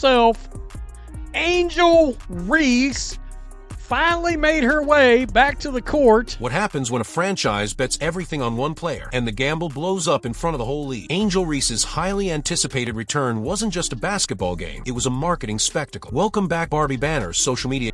herself, Angel Reese, finally made her way back to the court. What happens when a franchise bets everything on one player and the gamble blows up in front of the whole league? Angel Reese's highly anticipated return wasn't just a basketball game, it was a marketing spectacle. Welcome Back Barbie banners, social media.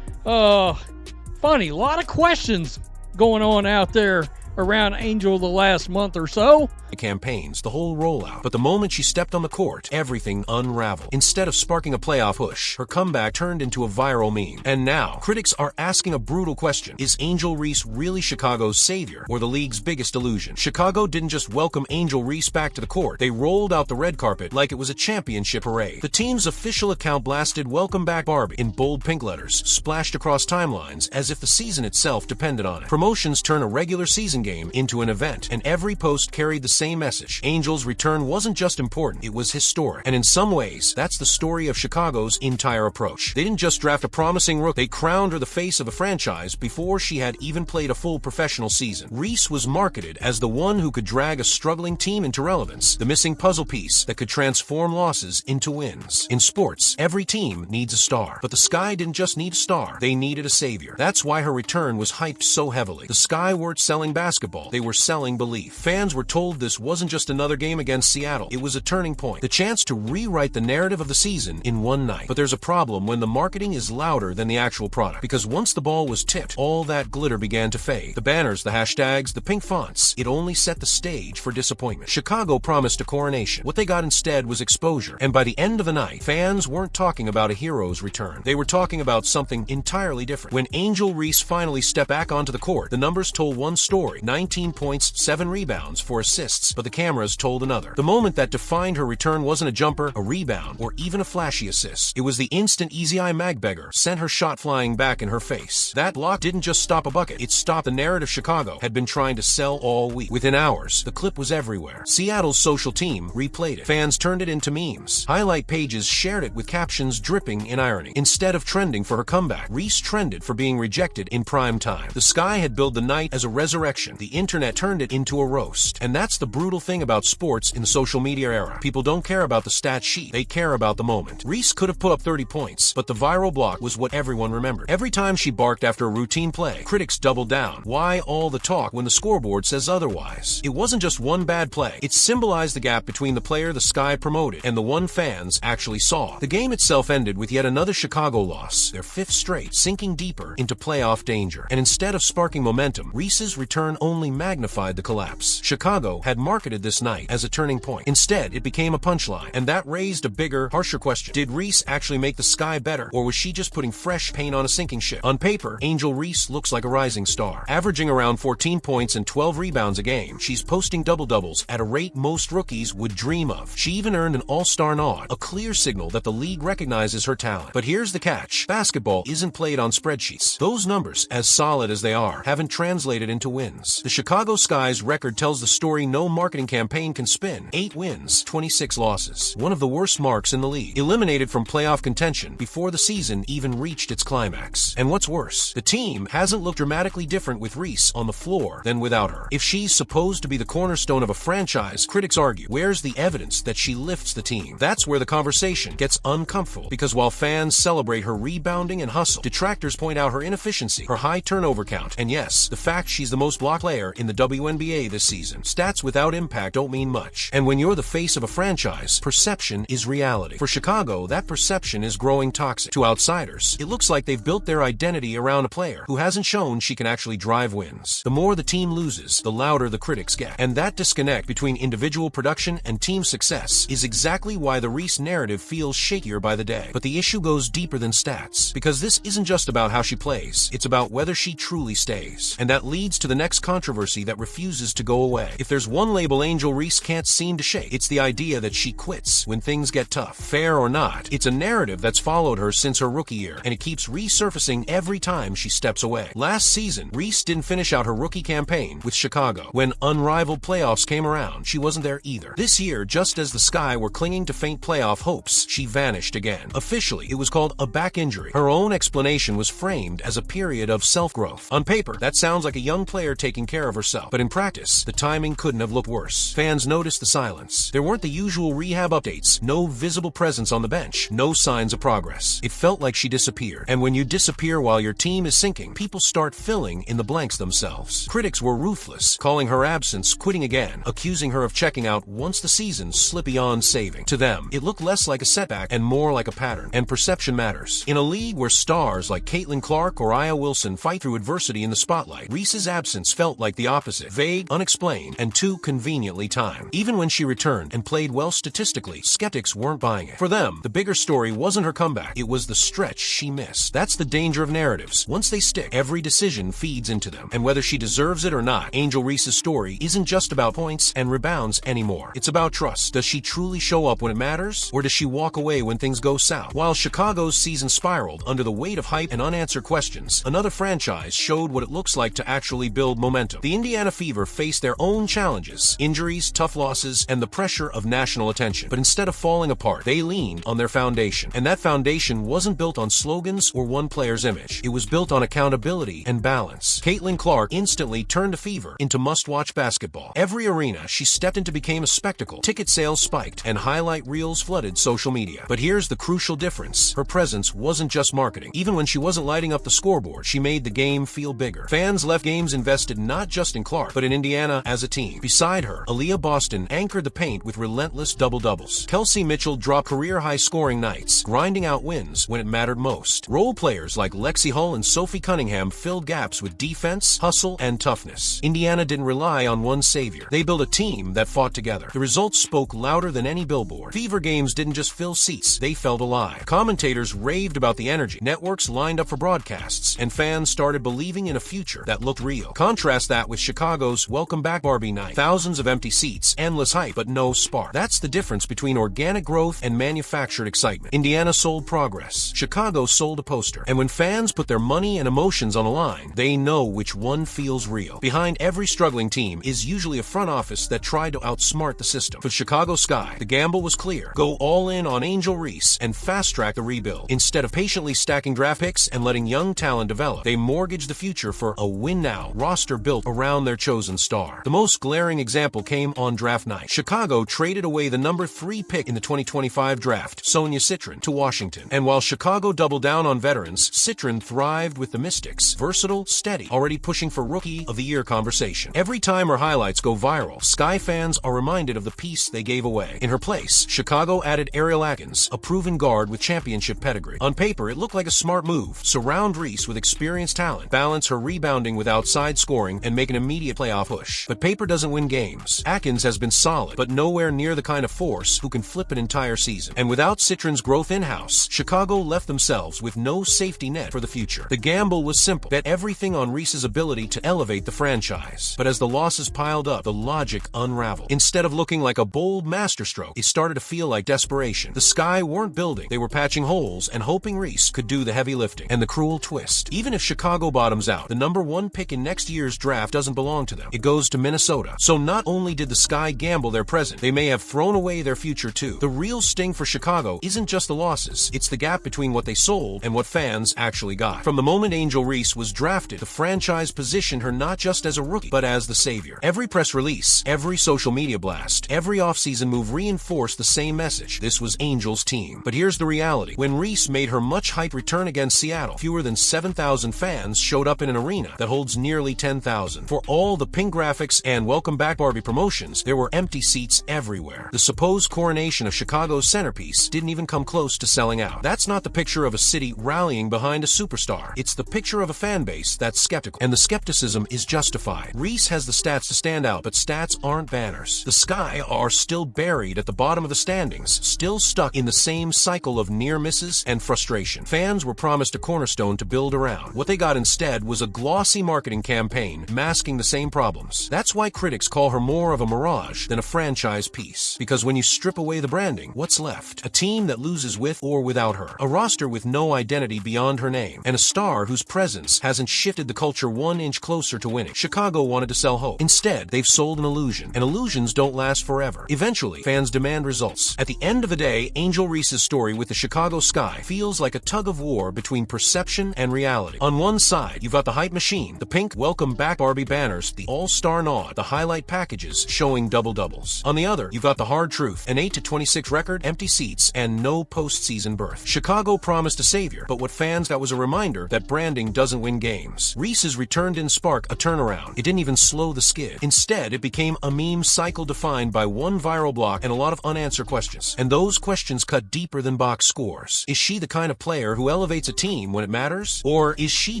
Funny, a lot of questions going on out there around Angel the last month or so. Campaigns, the whole rollout. But the moment she stepped on the court, everything unraveled. Instead of sparking a playoff push, her comeback turned into a viral meme. And now, critics are asking a brutal question. Is Angel Reese really Chicago's savior or the league's biggest illusion? Chicago didn't just welcome Angel Reese back to the court. They rolled out the red carpet like it was a championship parade. The team's official account blasted "Welcome Back Barbie" in bold pink letters, splashed across timelines as if the season itself depended on it. Promotions turn a regular season game into an event, and every post carried the same message. Angel's return wasn't just important, it was historic. And in some ways, that's the story of Chicago's entire approach. They didn't just draft a promising rookie, they crowned her the face of a franchise before she had even played a full professional season. Reese was marketed as the one who could drag a struggling team into relevance, the missing puzzle piece that could transform losses into wins. In sports, every team needs a star. But the Sky didn't just need a star, they needed a savior. That's why her return was hyped so heavily. The Sky weren't selling basketball, they were selling belief. Fans were told this wasn't just another game against Seattle, it was a turning point. The chance to rewrite the narrative of the season in one night. But there's a problem when the marketing is louder than the actual product. Because once the ball was tipped, all that glitter began to fade. The banners, the hashtags, the pink fonts, it only set the stage for disappointment. Chicago promised a coronation. What they got instead was exposure. And by the end of the night, fans weren't talking about a hero's return. They were talking about something entirely different. When Angel Reese finally stepped back onto the court, the numbers told one story: 19 points, 7 rebounds, 4 assists, but the cameras told another. The moment that defined her return wasn't a jumper, a rebound, or even a flashy assist. It was the instant Easy Eye Magbeggar sent her shot flying back in her face. That block didn't just stop a bucket, it stopped the narrative Chicago had been trying to sell all week. Within hours, the clip was everywhere. Seattle's social team replayed it. Fans turned it into memes. Highlight pages shared it with captions dripping in irony. Instead of trending for her comeback, Reese trended for being rejected in prime time. The Sky had billed the night as a resurrection. The internet turned it into a roast. And that's the brutal thing about sports in the social media era. People don't care about the stat sheet, they care about the moment. Reese could have put up 30 points, but the viral block was what everyone remembered. Every time she barked after a routine play, critics doubled down. Why all the talk when the scoreboard says otherwise? It wasn't just one bad play, it symbolized the gap between the player the Sky promoted and the one fans actually saw. The game itself ended with yet another Chicago loss, their 5th straight, sinking deeper into playoff danger. And instead of sparking momentum, Reese's return only magnified the collapse. Chicago had marketed this night as a turning point. Instead, it became a punchline, and that raised a bigger, harsher question. Did Reese actually make the Sky better, or was she just putting fresh paint on a sinking ship? On paper, Angel Reese looks like a rising star. Averaging around 14 points and 12 rebounds a game, she's posting double-doubles at a rate most rookies would dream of. She even earned an all-star nod, a clear signal that the league recognizes her talent. But here's the catch. Basketball isn't played on spreadsheets. Those numbers, as solid as they are, haven't translated into wins. The Chicago Sky's record tells the story no marketing campaign can spin. 8 wins, 26 losses. One of the worst marks in the league. Eliminated from playoff contention before the season even reached its climax. And what's worse, the team hasn't looked dramatically different with Reese on the floor than without her. If she's supposed to be the cornerstone of a franchise, critics argue, where's the evidence that she lifts the team? That's where the conversation gets uncomfortable, because while fans celebrate her rebounding and hustle, detractors point out her inefficiency, her high turnover count, and yes, the fact she's the most blocked player in the WNBA this season. Stats without impact don't mean much. And when you're the face of a franchise, perception is reality. For Chicago, that perception is growing toxic. To outsiders, it looks like they've built their identity around a player who hasn't shown she can actually drive wins. The more the team loses, the louder the critics get. And that disconnect between individual production and team success is exactly why the Reese narrative feels shakier by the day. But the issue goes deeper than stats, because this isn't just about how she plays, it's about whether she truly stays. And that leads to the next controversy that refuses to go away. If there's one label Angel Reese can't seem to shake, it's the idea that she quits when things get tough. Fair or not, it's a narrative that's followed her since her rookie year, and it keeps resurfacing every time she steps away. Last season, Reese didn't finish out her rookie campaign with Chicago. When unrivaled playoffs came around, she wasn't there either. This year, just as the Sky were clinging to faint playoff hopes, she vanished again. Officially, it was called a back injury. Her own explanation was framed as a period of self-growth. On paper, that sounds like a young player taking care of herself, but in practice, the timing couldn't have have looked worse. Fans noticed the silence. There weren't the usual rehab updates, no visible presence on the bench, no signs of progress. It felt like she disappeared. And when you disappear while your team is sinking, people start filling in the blanks themselves. Critics were ruthless, calling her absence quitting again, accusing her of checking out once the season slipped beyond saving. To them, it looked less like a setback and more like a pattern. And perception matters. In a league where stars like Caitlin Clark or Aya Wilson fight through adversity in the spotlight, Reese's absence felt like the opposite. Vague, unexplained, and too conveniently timed. Even when she returned and played well statistically, skeptics weren't buying it. For them, the bigger story wasn't her comeback, it was the stretch she missed. That's the danger of narratives. Once they stick, every decision feeds into them. And whether she deserves it or not, Angel Reese's story isn't just about points and rebounds anymore. It's about trust. Does she truly show up when it matters, or does she walk away when things go south? While Chicago's season spiraled under the weight of hype and unanswered questions, another franchise showed what it looks like to actually build momentum. The Indiana Fever faced their own challenges, injuries, tough losses, and the pressure of national attention. But instead of falling apart, they leaned on their foundation. And that foundation wasn't built on slogans or one player's image. It was built on accountability and balance. Caitlin Clark instantly turned the Fever into must-watch basketball. Every arena she stepped into became a spectacle. Ticket sales spiked, and highlight reels flooded social media. But here's the crucial difference. Her presence wasn't just marketing. Even when she wasn't lighting up the scoreboard, she made the game feel bigger. Fans left games invested not just in Clark, but in Indiana as a team. Beside her, Aaliyah Boston anchored the paint with relentless double-doubles. Kelsey Mitchell dropped career-high scoring nights, grinding out wins when it mattered most. Role players like Lexi Hull and Sophie Cunningham filled gaps with defense, hustle, and toughness. Indiana didn't rely on one savior. They built a team that fought together. The results spoke louder than any billboard. Fever games didn't just fill seats, they felt alive. Commentators raved about the energy. Networks lined up for broadcasts, and fans started believing in a future that looked real. Contrast that with Chicago's Welcome Back Barbie night. Thousands of empty seats, endless hype, but no spark. That's the difference between organic growth and manufactured excitement. Indiana sold progress. Chicago sold a poster. And when fans put their money and emotions on the line, they know which one feels real. Behind every struggling team is usually a front office that tried to outsmart the system. For Chicago Sky, the gamble was clear. Go all in on Angel Reese and fast-track the rebuild. Instead of patiently stacking draft picks and letting young talent develop, they mortgaged the future for a win-now roster built around their chosen star. The most glaring example came on draft night. Chicago traded away the number 3 pick in the 2025 draft, Sonia Citron, to Washington. And while Chicago doubled down on veterans, Citron thrived with the Mystics. Versatile, steady, already pushing for Rookie of the Year conversation. Every time her highlights go viral, Sky fans are reminded of the piece they gave away. In her place, Chicago added Ariel Atkins, a proven guard with championship pedigree. On paper, it looked like a smart move. Surround Reese with experienced talent, balance her rebounding with outside scoring, and make an immediate playoff push. But paper doesn't win games. Atkins has been solid, but nowhere near the kind of force who can flip an entire season. And without Citron's growth in-house, Chicago left themselves with no safety net for the future. The gamble was simple. Bet everything on Reese's ability to elevate the franchise. But as the losses piled up, the logic unraveled. Instead of looking like a bold masterstroke, it started to feel like desperation. The Sky weren't building. They were patching holes and hoping Reese could do the heavy lifting. And the cruel twist. Even if Chicago bottoms out, the number 1 pick in next year's draft doesn't belong to them. It goes to Minnesota. So not only did the Sky gamble their present, they may have thrown away their future too. The real sting for Chicago isn't just the losses. It's the gap between what they sold and what fans actually got. From the moment Angel Reese was drafted, the franchise positioned her not just as a rookie, but as the savior. Every press release, every social media blast, every offseason move reinforced the same message. This was Angel's team. But here's the reality. When Reese made her much-hyped return against Seattle, fewer than 7,000 fans showed up in an arena that holds nearly 10,000. For all the pink graphics and Welcome Back Barbie promotions, there were empty seats everywhere. The supposed coronation of Chicago's centerpiece didn't even come close to selling out. That's not the picture of a city rallying behind a superstar. It's the picture of a fan base that's skeptical. And the skepticism is justified. Reese has the stats to stand out, but stats aren't banners. The Sky are still buried at the bottom of the standings, still stuck in the same cycle of near misses and frustration. Fans were promised a cornerstone to build around. What they got instead was a glossy marketing campaign masking the same problems. That's why critics call her more of a mirage than a franchise piece. Because when you strip away the branding, what's left? A team that loses with or without her. A roster with no identity beyond her name. And a star whose presence hasn't shifted the culture 1 inch closer to winning. Chicago wanted to sell hope. Instead, they've sold an illusion. And illusions don't last forever. Eventually, fans demand results. At the end of the day, Angel Reese's story with the Chicago Sky feels like a tug of war between perception and reality. On one side, you've got the hype machine, the pink Welcome Back Barbie banners, the all-star nod, the highlight highlight packages showing double-doubles. On the other, you've got the hard truth, an 8-26 record, empty seats, and no postseason berth. Chicago promised a savior, but what fans got was a reminder that branding doesn't win games. Reese's return didn't spark a turnaround. It didn't even slow the skid. Instead, it became a meme cycle defined by one viral block and a lot of unanswered questions. And those questions cut deeper than box scores. Is she the kind of player who elevates a team when it matters? Or is she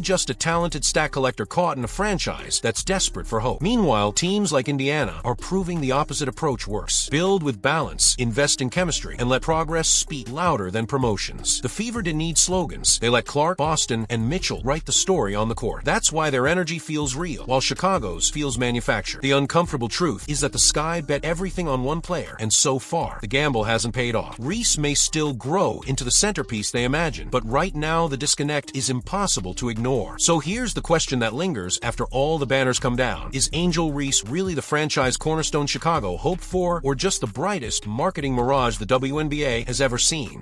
just a talented stat collector caught in a franchise that's desperate for hope? Meanwhile, teams like Indiana are proving the opposite approach works. Build with balance, invest in chemistry, and let progress speak louder than promotions. The Fever didn't need slogans. They let Clark, Boston, and Mitchell write the story on the court. That's why their energy feels real, while Chicago's feels manufactured. The uncomfortable truth is that the Sky bet everything on one player, and so far, the gamble hasn't paid off. Reese may still grow into the centerpiece they imagine, but right now the disconnect is impossible to ignore. So here's the question that lingers after all the banners come down. Is Angel Reese really the franchise cornerstone Chicago hoped for, or just the brightest marketing mirage the WNBA has ever seen?